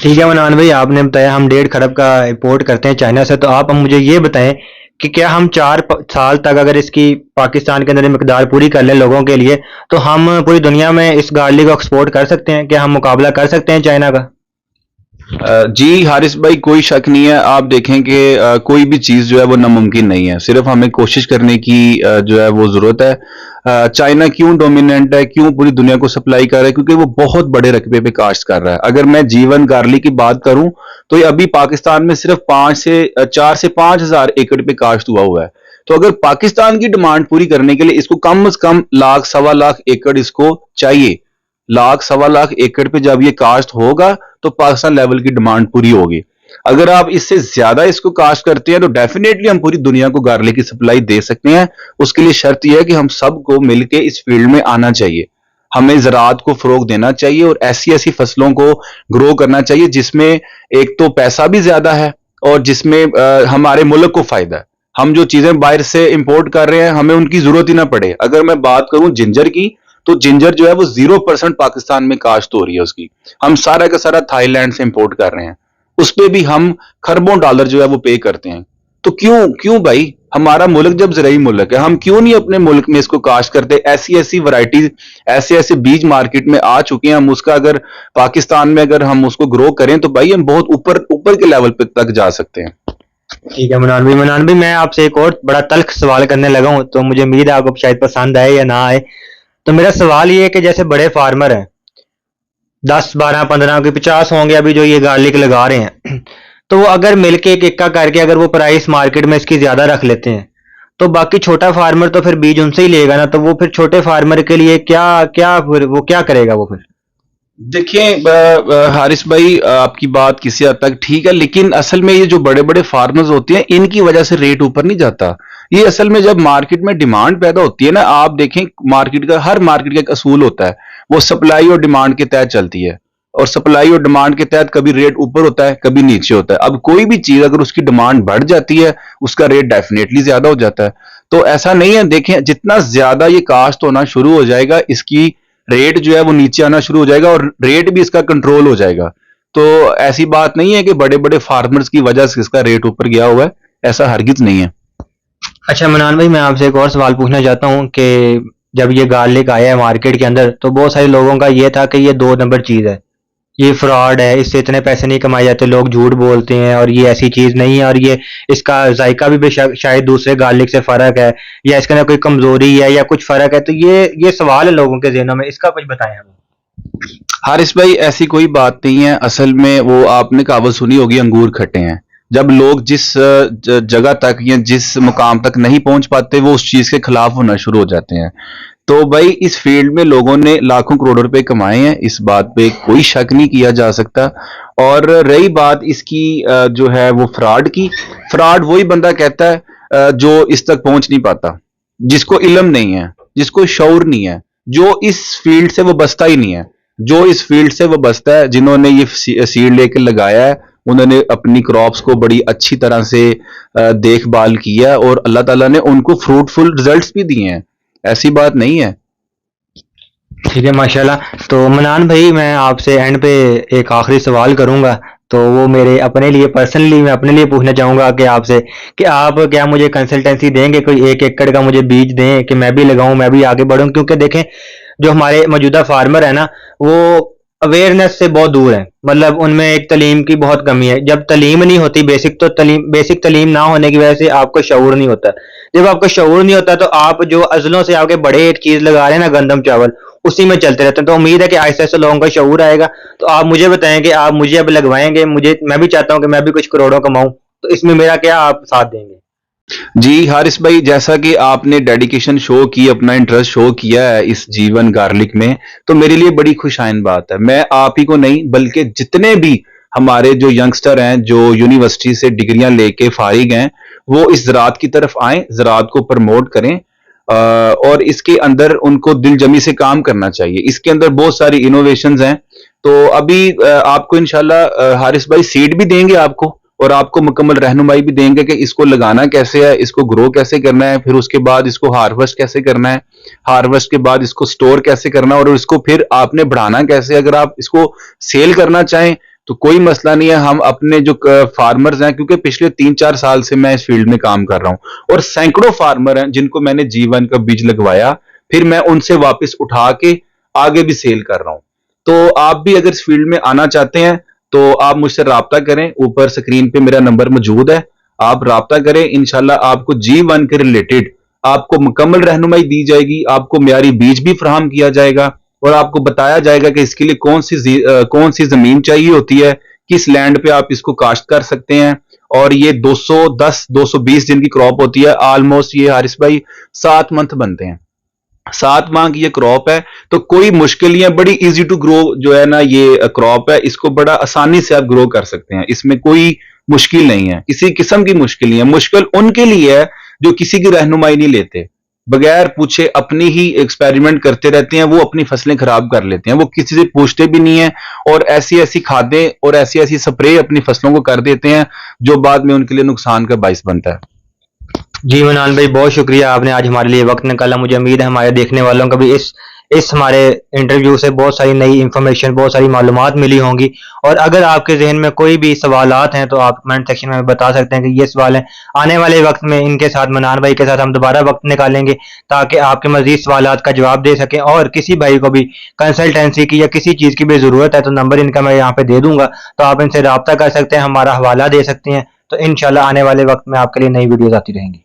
ठीक है मनान भाई, आपने बताया हम 1.5 खरब का इंपोर्ट करते हैं चाइना से, तो आप हम मुझे ये बताएं कि क्या हम 4 साल तक अगर इसकी पाकिस्तान के अंदर मकदार पूरी कर लें लोगों के लिए, तो हम पूरी दुनिया में इस गार्लिक को एक्सपोर्ट कर सकते हैं? क्या हम मुकाबला कर सकते हैं चाइना का? जी हारिस भाई, कोई शक नहीं है। आप देखें कि कोई भी चीज़ जो है वो नामुमकिन नहीं है, सिर्फ हमें कोशिश करने की जो है वो ज़रूरत है। चाइना क्यों डोमिनेंट है, क्यों पूरी दुनिया को सप्लाई कर रहा है? क्योंकि वो बहुत बड़े रकबे पे काश्त कर रहा है। अगर मैं जीवन गार्लिक की बात करूं तो ये अभी पाकिस्तान में सिर्फ 4 से 5 हज़ार एकड़ पे काश्त हुआ है। तो अगर पाकिस्तान की डिमांड पूरी करने के लिए इसको कम से कम लाख सवा लाख एकड़ इसको चाहिए। लाख सवा लाख एकड़ पे जब ये काश्त होगा तो पाकिस्तान लेवल की डिमांड पूरी होगी। अगर आप इससे ज्यादा इसको काश्त करते हैं तो डेफिनेटली हम पूरी दुनिया को गार्लिक की सप्लाई दे सकते हैं। उसके लिए शर्त यह है कि हम सबको मिलकर इस फील्ड में आना चाहिए। हमें ज़राअत को फरोग देना चाहिए और ऐसी ऐसी फसलों को ग्रो करना चाहिए जिसमें एक तो पैसा भी ज्यादा है और जिसमें हमारे मुल्क को फायदा है। हम जो चीजें बाहर से इंपोर्ट कर रहे हैं हमें उनकी जरूरत ही ना पड़े। अगर मैं बात करूं जिंजर की, तो जिंजर जो है वो 0% पाकिस्तान में काश्त हो रही है उसकी। हम सारा का सारा थाईलैंड से इंपोर्ट कर रहे हैं। उस पे भी हम खरबों डॉलर जो है वो पे करते हैं। तो क्यों क्यों भाई, हमारा मुल्क जब ज़राई मुल्क है, हम क्यों नहीं अपने मुल्क में इसको काश्त करते? ऐसी ऐसी वैरायटीज, ऐसे ऐसे बीज मार्केट में आ चुके हैं। हम उसका अगर पाकिस्तान में अगर हम उसको ग्रो करें तो भाई हम बहुत ऊपर ऊपर के लेवल पे तक जा सकते हैं। ठीक है मनान भाई, मैं आपसे एक और बड़ा तल्ख सवाल करने लगा हूँ, तो मुझे उम्मीद है आपको शायद पसंद आए या ना आए। तो मेरा सवाल ये है कि जैसे बड़े फार्मर हैं, 10 12 15 के 50 होंगे अभी जो ये गार्लिक लगा रहे हैं, तो वो अगर मिलके एक इक्का करके अगर वो प्राइस मार्केट में इसकी ज्यादा रख लेते हैं, तो बाकी छोटा फार्मर तो फिर बीज उनसे ही लेगा ना, तो वो फिर छोटे फार्मर के लिए क्या क्या फिर वो क्या करेगा वो फिर? देखिए हारिस भाई, आपकी बात किसी हद तक ठीक है, लेकिन असल में ये जो बड़े बड़े फार्मर्स होते हैं इनकी वजह से रेट ऊपर नहीं जाता। ये असल में जब मार्केट में डिमांड पैदा होती है ना, आप देखें मार्केट का, हर मार्केट का एक असूल होता है। वो सप्लाई और डिमांड के तहत चलती है। और सप्लाई और डिमांड के तहत कभी रेट ऊपर होता है, कभी नीचे होता है। अब कोई भी चीज अगर उसकी डिमांड बढ़ जाती है, उसका रेट डेफिनेटली ज्यादा हो जाता है। तो ऐसा नहीं है, देखें जितना ज्यादा ये कास्ट होना शुरू हो जाएगा, इसकी रेट जो है वो नीचे आना शुरू हो जाएगा और रेट भी इसका कंट्रोल हो जाएगा। तो ऐसी बात नहीं है कि बड़े बड़े फार्मर्स की वजह से इसका रेट ऊपर गया हुआ है, ऐसा हरगिज नहीं है। अच्छा मनान भाई, मैं आपसे एक और सवाल पूछना चाहता हूँ कि जब ये गार्लिक आया है मार्केट के अंदर, तो बहुत सारे लोगों का ये था कि ये 2 नंबर चीज है, ये फ्रॉड है, इससे इतने पैसे नहीं कमाए जाते, लोग झूठ बोलते हैं और ये ऐसी चीज नहीं है, और ये इसका जायका भी शायद दूसरे गार्लिक से फर्क है, या इसके अंदर कोई कमजोरी है या कुछ फर्क है। तो ये सवाल है लोगों के जहनों में, इसका कुछ बताएं हमें। हारिस भाई, ऐसी कोई बात नहीं है। असल में वो आपने कहावत सुनी होगी, अंगूर खट्टे हैं। जब लोग जिस जगह तक या जिस मुकाम तक नहीं पहुंच पाते, वो उस चीज के खिलाफ होना शुरू हो जाते हैं। तो भाई इस फील्ड में लोगों ने लाखों करोड़ रुपए कमाए हैं, इस बात पे कोई शक नहीं किया जा सकता। और रही बात इसकी जो है वो फ्रॉड की, फ्रॉड वही बंदा कहता है जो इस तक पहुंच नहीं पाता, जिसको इल्म नहीं है, जिसको शऊर नहीं है, जो इस फील्ड से वो बसता ही नहीं है। जो इस फील्ड से वो बसता है, जिन्होंने ये सीड लेके लगाया है, उन्होंने अपनी क्रॉप्स को बड़ी अच्छी तरह से देखभाल किया है और अल्लाह ताला ने उनको फ्रूटफुल रिजल्ट्स भी दिए हैं। ऐसी बात नहीं है। ठीक है माशाल्लाह। तो मनान भाई, मैं आपसे एंड पे एक आखिरी सवाल करूंगा, तो वो मेरे अपने लिए पर्सनली मैं अपने लिए पूछना चाहूंगा कि आपसे कि आप क्या मुझे कंसल्टेंसी देंगे, कोई 1 एकड़ का मुझे बीज दें कि मैं भी लगाऊं, मैं भी आगे बढ़ूं? क्योंकि देखें, जो हमारे मौजूदा फार्मर है ना, वो अवेयरनेस से बहुत दूर है, मतलब उनमें एक तालीम की बहुत कमी है। जब तालीम नहीं होती बेसिक, तो बेसिक तालीम ना होने की वजह से आपको शऊर नहीं होता। जब आपको शऊर नहीं होता तो आप जो अजलों से आपके बड़े एक चीज लगा रहे हैं ना, गंदम चावल, उसी में चलते रहते हैं। तो उम्मीद है कि आहिस्ता आहिस्ता लोगों का शऊर आएगा। तो आप मुझे बताएं कि आप मुझे अब लगवाएंगे, मुझे मैं भी चाहता हूं कि मैं भी कुछ करोड़ों कमाऊं, तो इसमें मेरा क्या आप साथ देंगे? जी हारिस भाई, जैसा कि आपने डेडिकेशन शो की, अपना इंटरेस्ट शो किया है इस जीवन गार्लिक में, तो मेरे लिए बड़ी खुशाइन बात है। मैं आप ही को नहीं बल्कि जितने भी हमारे जो यंगस्टर हैं, जो यूनिवर्सिटी से डिग्रियां लेके फारिग हैं, वो इस ज़राअत की तरफ आएं, ज़राअत को प्रमोट करें। और इसके अंदर उनको दिल जमी से काम करना चाहिए। इसके अंदर बहुत सारी इनोवेशंस हैं। तो अभी आपको इंशाल्लाह हारिस भाई सीड भी देंगे आपको, और आपको मुकम्मल रहनुमाई भी देंगे कि इसको लगाना कैसे है, इसको ग्रो कैसे करना है, फिर उसके बाद इसको हार्वेस्ट कैसे करना है, हार्वेस्ट के बाद इसको स्टोर कैसे करना है, और इसको फिर आपने बढ़ाना कैसे। अगर आप इसको सेल करना चाहें तो कोई मसला नहीं है। हम अपने जो फार्मर्स हैं, क्योंकि पिछले 3-4 साल से मैं इस फील्ड में काम कर रहा हूं और सैकड़ों फार्मर हैं जिनको मैंने जीवन का बीज लगवाया, फिर मैं उनसे वापस उठा के आगे भी सेल कर रहा हूं। तो आप भी अगर इस फील्ड में आना चाहते हैं तो आप मुझसे राब्ता करें, ऊपर स्क्रीन पे मेरा नंबर मौजूद है, आप राब्ता करें। इंशाल्लाह आपको G1 के रिलेटेड आपको मुकम्मल रहनुमाई दी जाएगी, आपको मियारी बीज भी फराहम किया जाएगा और आपको बताया जाएगा कि इसके लिए कौन सी जमीन चाहिए होती है, किस लैंड पे आप इसको काश्त कर सकते हैं। और ये 210-220 दिन की क्रॉप होती है। ऑलमोस्ट ये हारिस भाई 7 मंथ बनते हैं। 7 माह की ये क्रॉप है, तो कोई मुश्किल नहीं है, बड़ी इजी टू ग्रो जो है ना ये क्रॉप है, इसको बड़ा आसानी से आप ग्रो कर सकते हैं। इसमें कोई मुश्किल नहीं है, किसी किस्म की मुश्किल नहीं है। मुश्किल उनके लिए है जो किसी की रहनुमाई नहीं लेते, बगैर पूछे अपनी ही एक्सपेरिमेंट करते रहते हैं, वो अपनी फसलें खराब कर लेते हैं, वो किसी से पूछते भी नहीं है और ऐसी ऐसी खादें और ऐसी ऐसी स्प्रे अपनी फसलों को कर देते हैं जो बाद में उनके लिए नुकसान का बाइस बनता है। जी मनान भाई, बहुत शुक्रिया, आपने आज हमारे लिए वक्त निकाला। मुझे उम्मीद है हमारे देखने वालों को भी इस हमारे इंटरव्यू से बहुत सारी नई इन्फॉर्मेशन, बहुत सारी मालूमात मिली होंगी। और अगर आपके जहन में कोई भी सवालात हैं तो आप कमेंट सेक्शन में बता सकते हैं कि ये सवाल है। आने वाले वक्त में इनके साथ, मनान भाई के साथ हम दोबारा वक्त निकालेंगे ताकि आपके मजीद सवालात का जवाब दे सकें। और किसी भाई को भी कंसल्टेंसी की या किसी चीज़ की भी ज़रूरत है तो नंबर इनका मैं यहाँ पे दे दूंगा, तो आप इनसे रब्ता कर सकते हैं, हमारा हवाला दे सकते हैं। तो इंशाल्लाह आने वाले वक्त में आपके लिए नई वीडियोज़ आती रहेंगी।